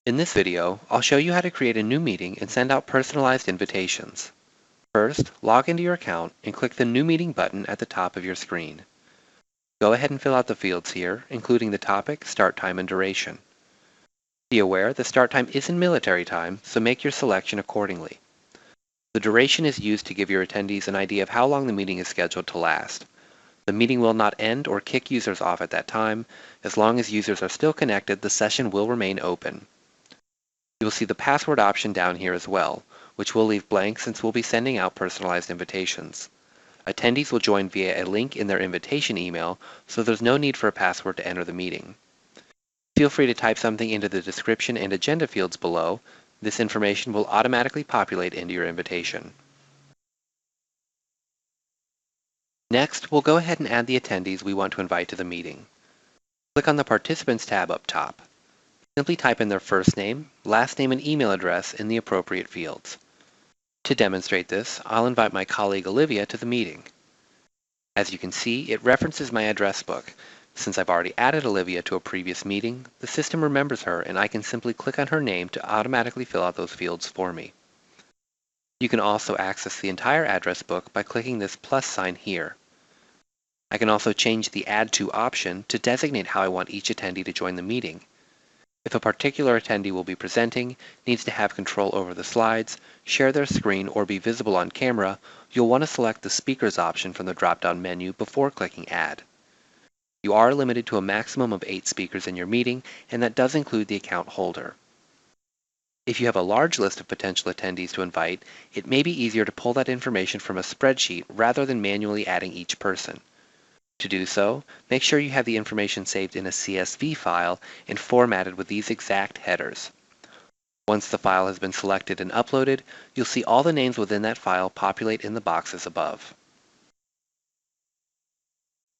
In this video, I'll show you how to create a new meeting and send out personalized invitations. First, log into your account and click the New Meeting button at the top of your screen. Go ahead and fill out the fields here, including the topic, start time, and duration. Be aware the start time isn't military time, so make your selection accordingly. The duration is used to give your attendees an idea of how long the meeting is scheduled to last. The meeting will not end or kick users off at that time. As long as users are still connected, the session will remain open. You will see the password option down here as well, which we'll leave blank since we'll be sending out personalized invitations. Attendees will join via a link in their invitation email, so there's no need for a password to enter the meeting. Feel free to type something into the description and agenda fields below. This information will automatically populate into your invitation. Next, we'll go ahead and add the attendees we want to invite to the meeting. Click on the Participants tab up top. Simply type in their first name, last name, and email address in the appropriate fields. To demonstrate this, I'll invite my colleague Olivia to the meeting. As you can see, it references my address book. Since I've already added Olivia to a previous meeting, the system remembers her and I can simply click on her name to automatically fill out those fields for me. You can also access the entire address book by clicking this plus sign here. I can also change the Add To option to designate how I want each attendee to join the meeting. If a particular attendee will be presenting, needs to have control over the slides, share their screen, or be visible on camera, you'll want to select the Speakers option from the drop-down menu before clicking Add. You are limited to a maximum of 8 speakers in your meeting, and that does include the account holder. If you have a large list of potential attendees to invite, it may be easier to pull that information from a spreadsheet rather than manually adding each person. To do so, make sure you have the information saved in a CSV file and formatted with these exact headers. Once the file has been selected and uploaded, you'll see all the names within that file populate in the boxes above.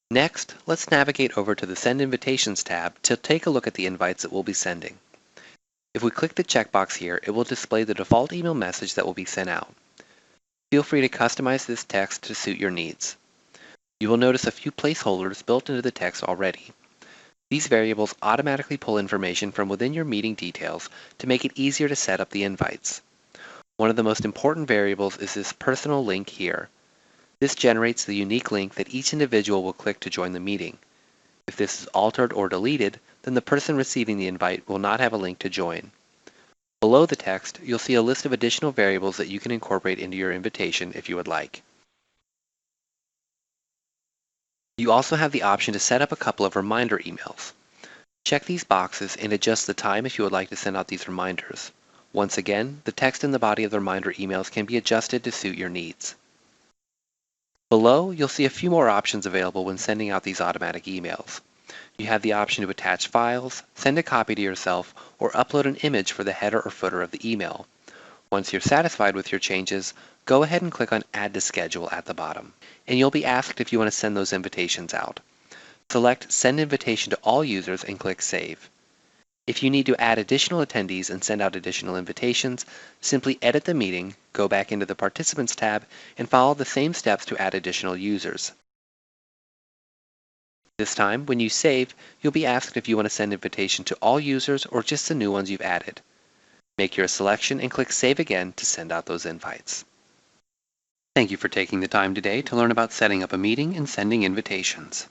Next, let's navigate over to the Send Invitations tab to take a look at the invites that we'll be sending. If we click the checkbox here, it will display the default email message that will be sent out. Feel free to customize this text to suit your needs. You will notice a few placeholders built into the text already. These variables automatically pull information from within your meeting details to make it easier to set up the invites. One of the most important variables is this personal link here. This generates the unique link that each individual will click to join the meeting. If this is altered or deleted, then the person receiving the invite will not have a link to join. Below the text, you'll see a list of additional variables that you can incorporate into your invitation if you would like. You also have the option to set up a couple of reminder emails. Check these boxes and adjust the time if you would like to send out these reminders. Once again, the text in the body of the reminder emails can be adjusted to suit your needs. Below, you'll see a few more options available when sending out these automatic emails. You have the option to attach files, send a copy to yourself, or upload an image for the header or footer of the email. Once you're satisfied with your changes, go ahead and click on Add to Schedule at the bottom, and you'll be asked if you want to send those invitations out. Select Send Invitation to All Users and click Save. If you need to add additional attendees and send out additional invitations, simply edit the meeting, go back into the Participants tab, and follow the same steps to add additional users. This time, when you save, you'll be asked if you want to send invitation to all users or just the new ones you've added. Make your selection and click Save again to send out those invites. Thank you for taking the time today to learn about setting up a meeting and sending invitations.